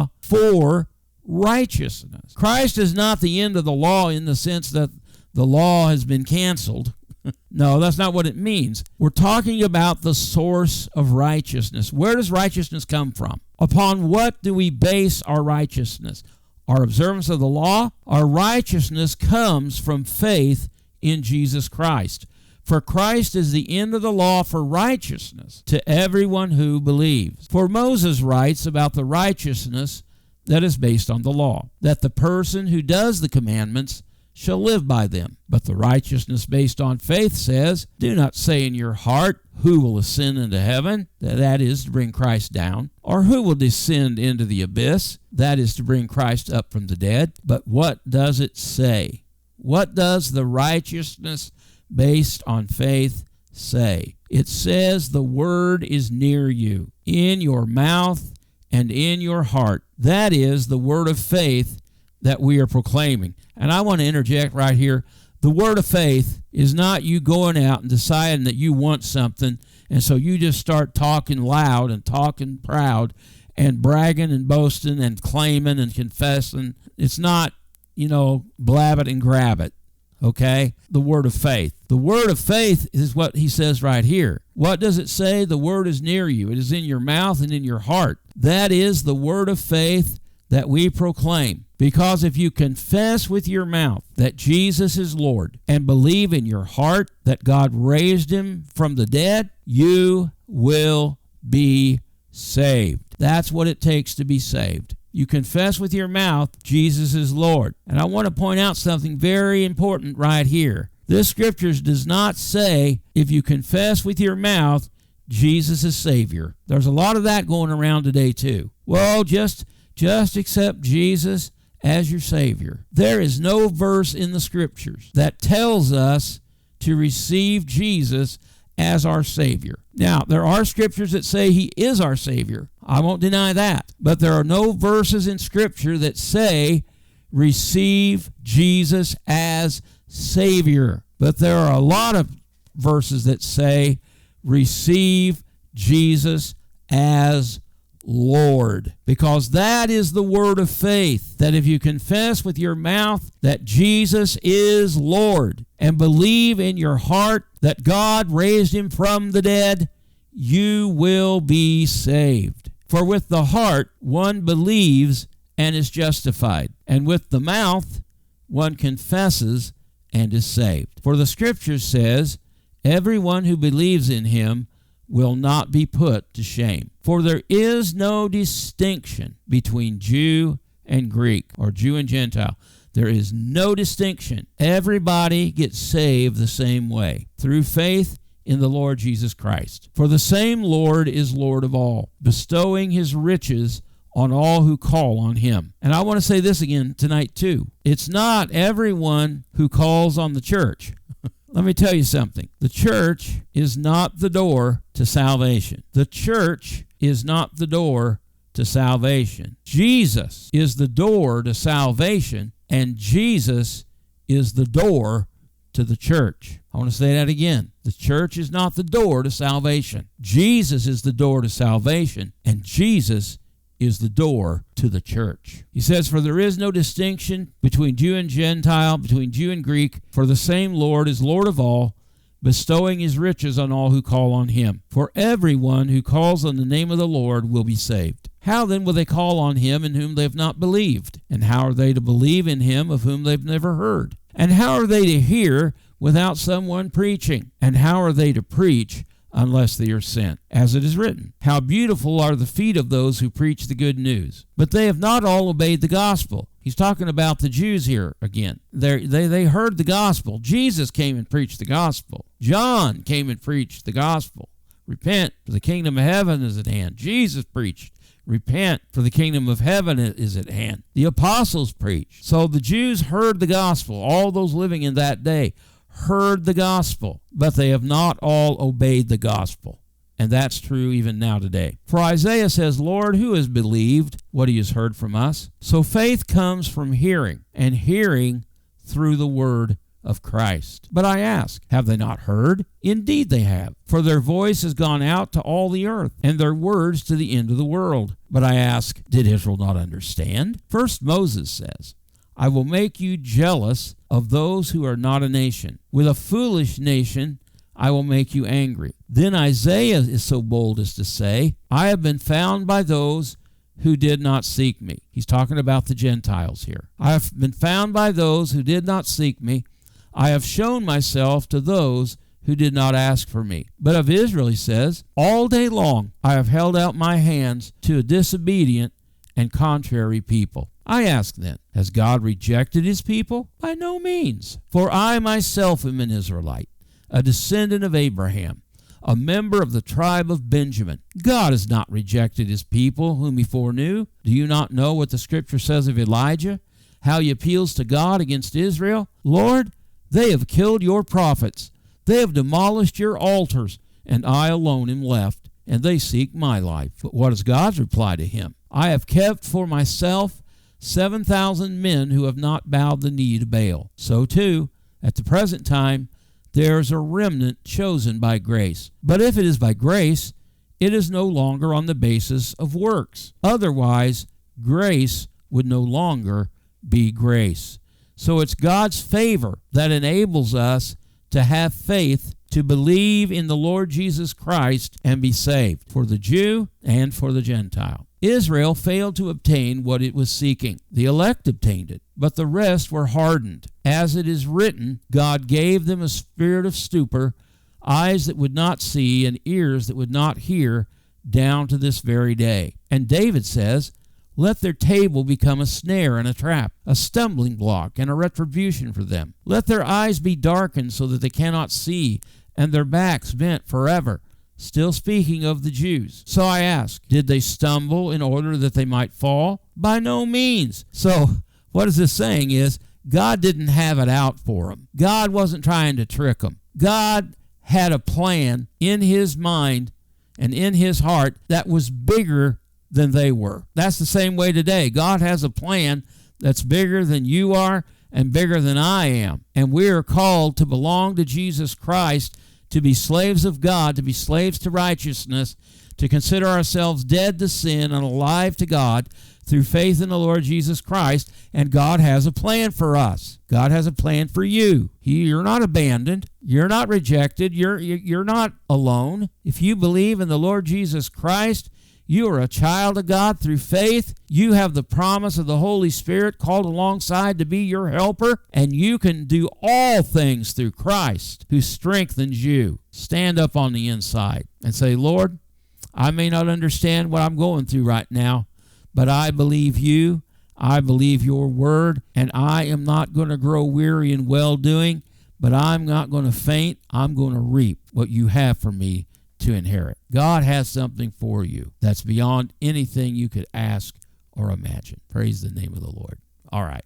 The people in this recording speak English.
law for righteousness. Christ is not the end of the law in the sense that the law has been canceled. No, that's not what it means. We're talking about the source of righteousness. Where does righteousness come from? Upon what do we base our righteousness? Our observance of the law? Our righteousness comes from faith in Jesus Christ. For Christ is the end of the law for righteousness to everyone who believes. For Moses writes about the righteousness that is based on the law, that the person who does the commandments shall live by them. But the righteousness based on faith says, do not say in your heart, who will ascend into heaven? That is to bring Christ down. Or who will descend into the abyss? That is to bring Christ up from the dead. But what does it say? What does the righteousness based on faith say? It says the word is near you, in your mouth and in your heart. That is the word of faith that we are proclaiming. And I want to interject right here. The word of faith is not you going out and deciding that you want something, and so you just start talking loud and talking proud and bragging and boasting and claiming and confessing. It's not, blab it and grab it, okay? The word of faith. The word of faith is what he says right here. What does it say? The word is near you. It is in your mouth and in your heart. That is the word of faith that we proclaim. Because if you confess with your mouth that Jesus is Lord and believe in your heart that God raised him from the dead, you will be saved. That's what it takes to be saved. You confess with your mouth Jesus is Lord. And I want to point out something very important right here. This scripture does not say if you confess with your mouth Jesus is Savior. There's a lot of that going around today too. Well, just accept Jesus as your Savior. There is no verse in the Scriptures that tells us to receive Jesus as our Savior. Now, there are Scriptures that say He is our Savior. I won't deny that. But there are no verses in Scripture that say receive Jesus as Savior. But there are a lot of verses that say receive Jesus as Lord, because that is the word of faith, that if you confess with your mouth that Jesus is Lord and believe in your heart that God raised him from the dead, you will be saved. For with the heart one believes and is justified, and with the mouth one confesses and is saved. For the Scripture says, everyone who believes in him will not be put to shame. For there is no distinction between Jew and Greek, or Jew and Gentile. There is no distinction. Everybody gets saved the same way, through faith in the Lord Jesus Christ. For the same Lord is Lord of all, bestowing his riches on all who call on him. And I want to say this again tonight too. It's not everyone who calls on the church. Let me tell you something. The church is not the door to salvation. The church is not the door to salvation. Jesus is the door to salvation, and Jesus is the door to the church. I want to say that again. The church is not the door to salvation. Jesus is the door to salvation, and Jesus is the door to the church. He says, for there is no distinction between Jew and Gentile, between Jew and Greek, for the same Lord is Lord of all, bestowing his riches on all who call on him. For everyone who calls on the name of the Lord will be saved. How then will they call on him in whom they have not believed? And how are they to believe in him of whom they've never heard? And how are they to hear without someone preaching? And how are they to preach unless they are sent? As it is written, how beautiful are the feet of those who preach the good news. But they have not all obeyed the gospel. He's talking about the Jews here again. They heard the gospel. Jesus came and preached the gospel. John came and preached the gospel. Repent, for the kingdom of heaven is at hand. Jesus preached. Repent, for the kingdom of heaven is at hand. The apostles preached. So the Jews heard the gospel. All those living in that day heard the gospel, but they have not all obeyed the gospel. And that's true even now today. For Isaiah says, Lord, who has believed what he has heard from us? So faith comes from hearing, and hearing through the word of Christ. But I ask, have they not heard? Indeed they have, for their voice has gone out to all the earth, and their words to the end of the world. But I ask, did Israel not understand? First Moses says, I will make you jealous of those who are not a nation. With a foolish nation I will make you angry. Then Isaiah is so bold as to say, I have been found by those who did not seek me. He's talking about the Gentiles here. I have been found by those who did not seek me. I have shown myself to those who did not ask for me. But of Israel, he says, all day long I have held out my hands to a disobedient and contrary people. I ask then, has God rejected his people? By no means. For I myself am an Israelite, a descendant of Abraham, a member of the tribe of Benjamin. God has not rejected his people whom he foreknew. Do you not know what the scripture says of Elijah? How he appeals to God against Israel? Lord, they have killed your prophets. They have demolished your altars, and I alone am left, and they seek my life. But what is God's reply to him? I have kept for myself 7,000 men who have not bowed the knee to Baal. So too, at the present time, there is a remnant chosen by grace. But if it is by grace, it is no longer on the basis of works. Otherwise, grace would no longer be grace. So it's God's favor that enables us to have faith, to believe in the Lord Jesus Christ and be saved, for the Jew and for the Gentile. Israel failed to obtain what it was seeking. The elect obtained it, but the rest were hardened. As it is written, God gave them a spirit of stupor, eyes that would not see and ears that would not hear, down to this very day. And David says, let their table become a snare and a trap, a stumbling block and a retribution for them. Let their eyes be darkened so that they cannot see, and their backs bent forever. Still speaking of the Jews. So I ask, did they stumble in order that they might fall? By no means. So what is this saying is, God didn't have it out for them. God wasn't trying to trick them. God had a plan in his mind and in his heart that was bigger than they were. That's the same way today. God has a plan that's bigger than you are and bigger than I am. And we are called to belong to Jesus Christ, to be slaves of God, to be slaves to righteousness, to consider ourselves dead to sin and alive to God through faith in the Lord Jesus Christ. And God has a plan for us. God has a plan for you. You're not abandoned. You're not rejected. You're not alone. If you believe in the Lord Jesus Christ, you are a child of God through faith. You have the promise of the Holy Spirit called alongside to be your helper, and you can do all things through Christ who strengthens you. Stand up on the inside and say, Lord, I may not understand what I'm going through right now, but I believe you. I believe your word, and I am not going to grow weary in well-doing, but I'm not going to faint. I'm going to reap what you have for me to inherit. God has something for you that's beyond anything you could ask or imagine. Praise the name of the Lord. All right.